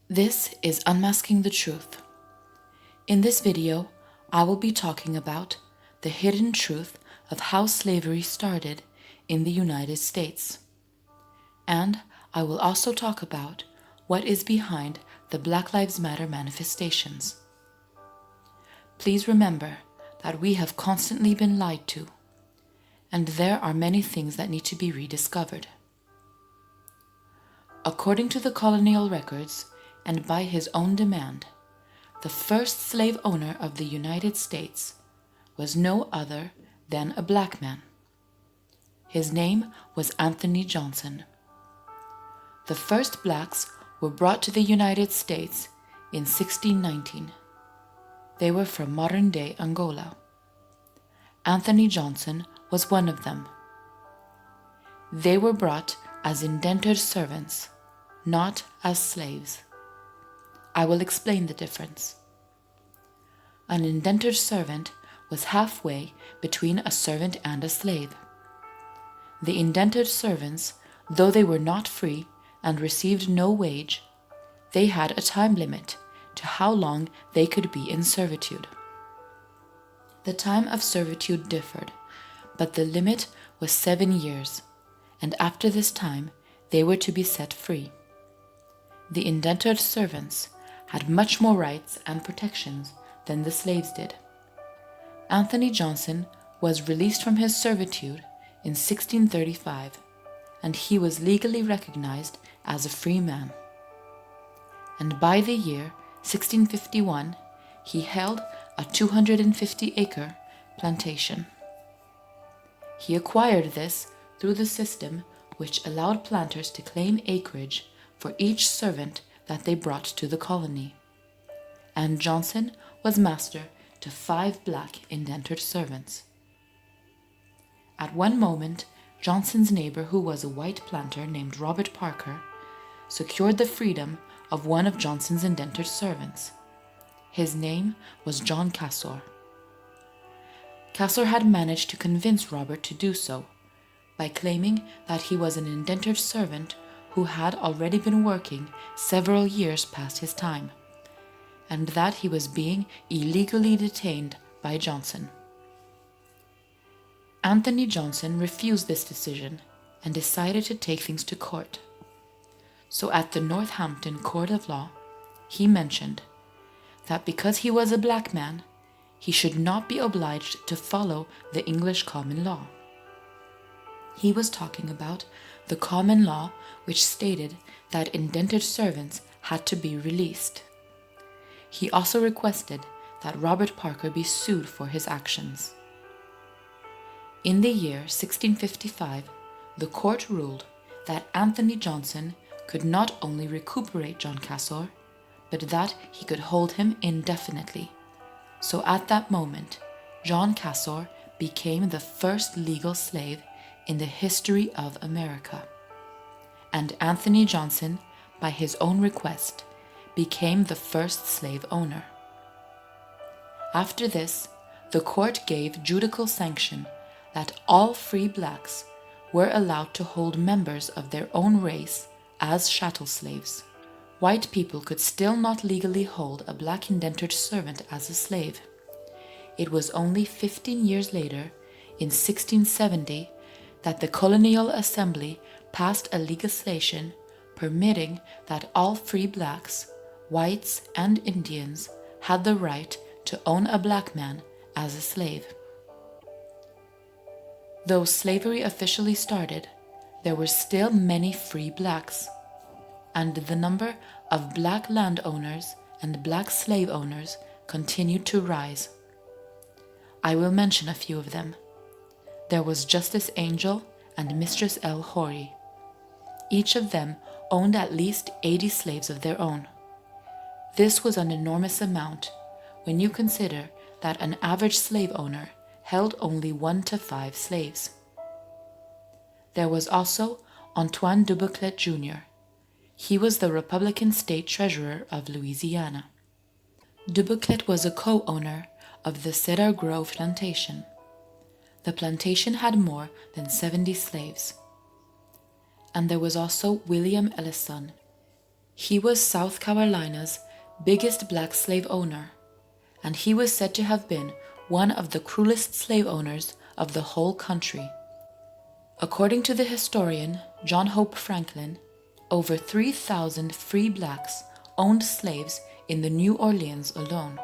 This is Unmasking the Truth. In this video, I will be talking about the hidden truth of how slavery started in the United States. And I will also talk about what is behind the Black Lives Matter manifestations. Please remember that we have constantly been lied to, and there are many things that need to be rediscovered. According to the colonial records, and by his own demand, the first slave owner of the United States was no other than a black man. His name was Anthony Johnson. The first blacks were brought to the United States in 1619. They were from modern-day Angola. Anthony Johnson was one of them. They were brought as indentured servants, not as slaves. I will explain the difference. An indentured servant was halfway between a servant and a slave. The indentured servants, though they were not free and received no wage, they had a time limit to how long they could be in servitude. The time of servitude differed, but the limit was 7 years, and after this time they were to be set free. The indentured servants had much more rights and protections than the slaves did. Anthony Johnson was released from his servitude in 1635, and he was legally recognized as a free man. And by the year 1651, he held a 250-acre plantation. He acquired this through the system which allowed planters to claim acreage for each servant that they brought to the colony, and Johnson was master to 5 black indentured servants. At one moment, Johnson's neighbor, who was a white planter named Robert Parker, secured the freedom of one of Johnson's indentured servants. His name was John Casor. Casor had managed to convince Robert to do so by claiming that he was an indentured servant who had already been working several years past his time, and that he was being illegally detained by Johnson. Anthony Johnson refused this decision and decided to take things to court. So at the Northampton Court of Law, he mentioned that because he was a black man, he should not be obliged to follow the English common law. He was talking about the common law which stated that indentured servants had to be released. He also requested that Robert Parker be sued for his actions. In the year 1655, the court ruled that Anthony Johnson could not only recuperate John Casor, but that he could hold him indefinitely. So at that moment, John Casor became the first legal slave in the history of America. And Anthony Johnson, by his own request, became the first slave owner. After this, the court gave judicial sanction that all free blacks were allowed to hold members of their own race as chattel slaves. White people could still not legally hold a black indentured servant as a slave. It was only 15 years later, in 1670, that the Colonial Assembly passed a legislation permitting that all free blacks, whites, and Indians had the right to own a black man as a slave. Though slavery officially started, there were still many free blacks, and the number of black landowners and black slave owners continued to rise. I will mention a few of them. There was Justice Angel and Mistress L. Horry. Each of them owned at least 80 slaves of their own. This was an enormous amount when you consider that an average slave owner held only 1 to 5 slaves. There was also Antoine Dubuclet Jr. He was the Republican state treasurer of Louisiana. Dubuclet was a co-owner of the Cedar Grove plantation. The plantation had more than 70 slaves. And there was also William Ellison. He was South Carolina's biggest black slave owner, and he was said to have been one of the cruelest slave owners of the whole country. According to the historian John Hope Franklin, over 3,000 free blacks owned slaves in the New Orleans alone,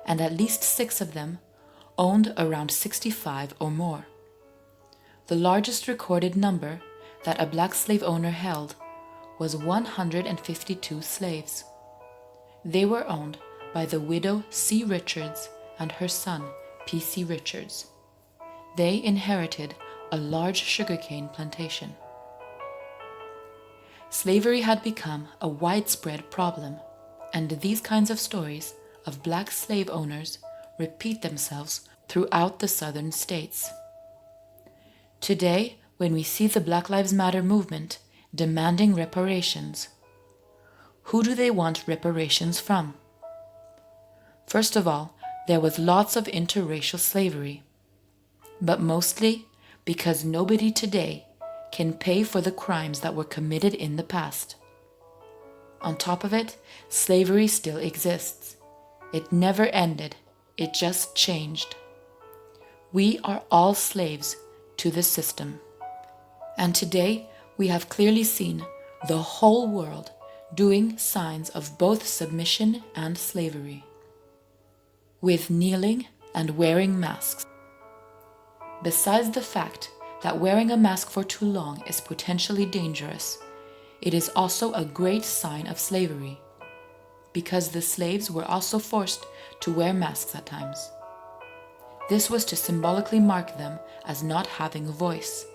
and at least 6 of them owned around 65 or more. The largest recorded number that a black slave owner held was 152 slaves. They were owned by the widow C. Richards and her son P. C. Richards. They inherited a large sugarcane plantation. Slavery had become a widespread problem, and these kinds of stories of black slave owners repeat themselves throughout the southern states. Today, when we see the Black Lives Matter movement demanding reparations, who do they want reparations from? First of all, there was lots of interracial slavery, but mostly because nobody today can pay for the crimes that were committed in the past. On top of it, slavery still exists. It never ended, it just changed. We are all slaves to the system. And today we have clearly seen the whole world doing signs of both submission and slavery, with kneeling and wearing masks. Besides the fact that wearing a mask for too long is potentially dangerous, it is also a great sign of slavery, because the slaves were also forced to wear masks at times. This was to symbolically mark them as not having a voice,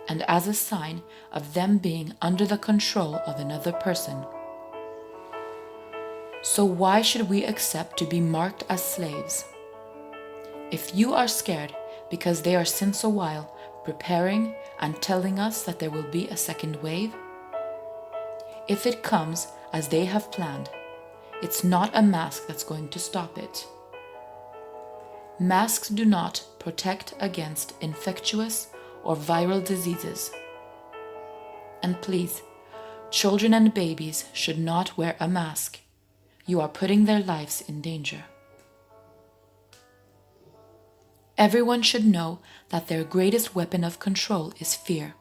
and as a sign of them being under the control of another person. So why should we accept to be marked as slaves? If you are scared because they are since a while preparing and telling us that there will be a second wave, if it comes as they have planned, it's not a mask that's going to stop it. Masks do not protect against infectious or viral diseases. And please, children and babies should not wear a mask. You are putting their lives in danger. Everyone should know that their greatest weapon of control is fear.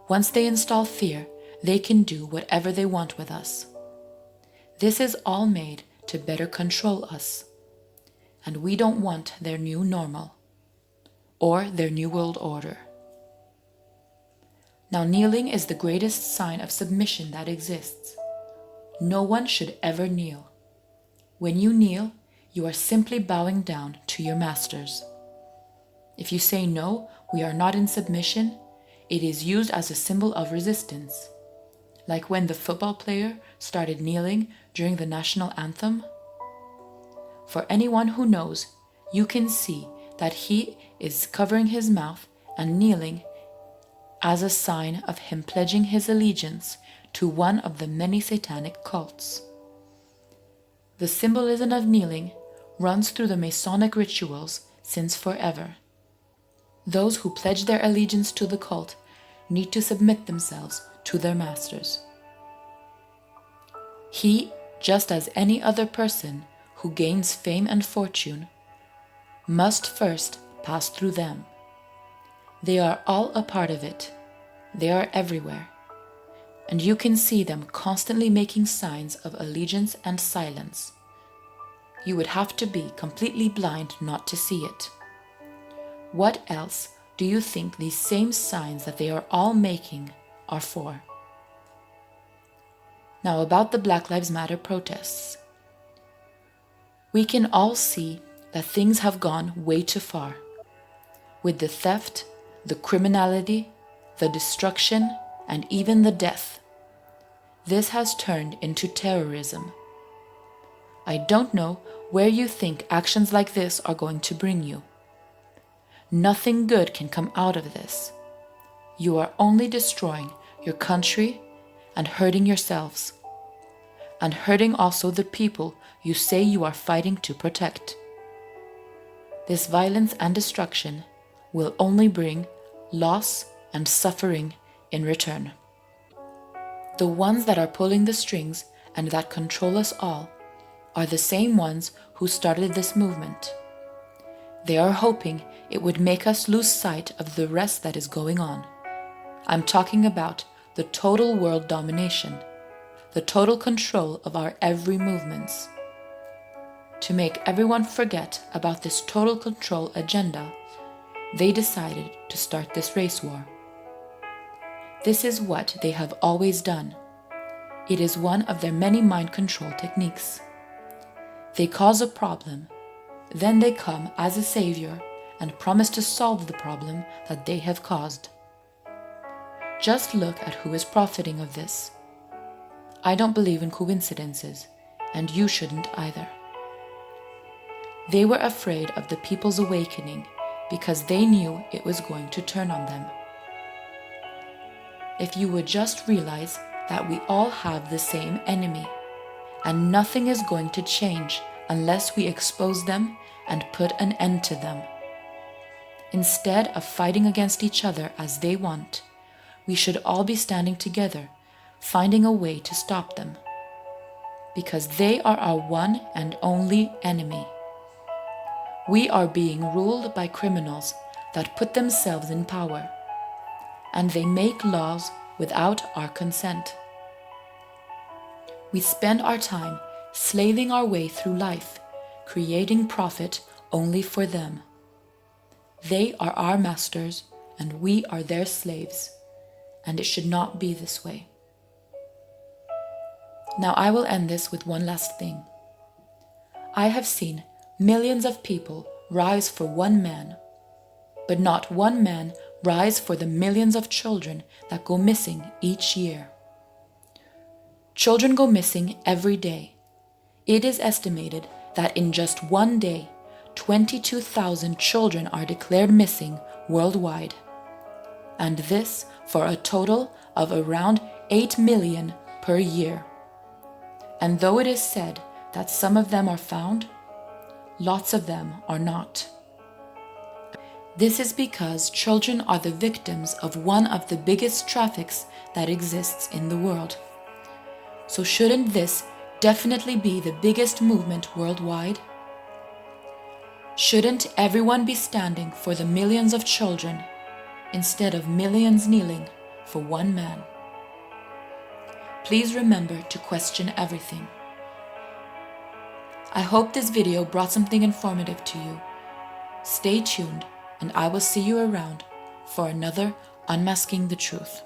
Once they install fear, they can do whatever they want with us. This is all made to better control us, and we don't want their new normal or their new world order. Now, kneeling is the greatest sign of submission that exists. No one should ever kneel. When you kneel, you are simply bowing down to your masters. If you say no, we are not in submission, it is used as a symbol of resistance. Like when the football player started kneeling during the national anthem. For anyone who knows, you can see that he is covering his mouth and kneeling as a sign of him pledging his allegiance to one of the many satanic cults. The symbolism of kneeling runs through the Masonic rituals since forever. Those who pledge their allegiance to the cult need to submit themselves to their masters. He, just as any other person who gains fame and fortune, must first pass through them. They are all a part of it. They are everywhere. And you can see them constantly making signs of allegiance and silence. You would have to be completely blind not to see it. What else do you think these same signs that they are all making are for? Now about the Black Lives Matter protests. We can all see that things have gone way too far. With the theft, the criminality, the destruction, and even the death. This has turned into terrorism. I don't know where you think actions like this are going to bring you. Nothing good can come out of this. You are only destroying your country and hurting yourselves, and hurting also the people you say you are fighting to protect. This violence and destruction will only bring loss and suffering in return. The ones that are pulling the strings and that control us all are the same ones who started this movement. They are hoping it would make us lose sight of the rest that is going on. I'm talking about the total world domination, the total control of our every movements. To make everyone forget about this total control agenda, they decided to start this race war. This is what they have always done. It is one of their many mind control techniques. They cause a problem, then they come as a savior and promise to solve the problem that they have caused. Just look at who is profiting of this. I don't believe in coincidences, and you shouldn't either. They were afraid of the people's awakening because they knew it was going to turn on them. If you would just realize that we all have the same enemy, and nothing is going to change unless we expose them and put an end to them. Instead of fighting against each other as they want, we should all be standing together, finding a way to stop them. Because they are our one and only enemy. We are being ruled by criminals that put themselves in power, and they make laws without our consent. We spend our time slaving our way through life, creating profit only for them. They are our masters and we are their slaves, and it should not be this way. Now I will end this with one last thing. I have seen millions of people rise for one man, but not one man rise for the millions of children that go missing each year. Children go missing every day. It is estimated that in just one day, 22,000 children are declared missing worldwide. And this for a total of around 8 million per year. And though it is said that some of them are found, lots of them are not. This is because children are the victims of one of the biggest traffics that exists in the world. So shouldn't this definitely be the biggest movement worldwide? Shouldn't everyone be standing for the millions of children instead of millions kneeling for one man? Please remember to question everything. I hope this video brought something informative to you. Stay tuned, and I will see you around for another Unmasking the Truth.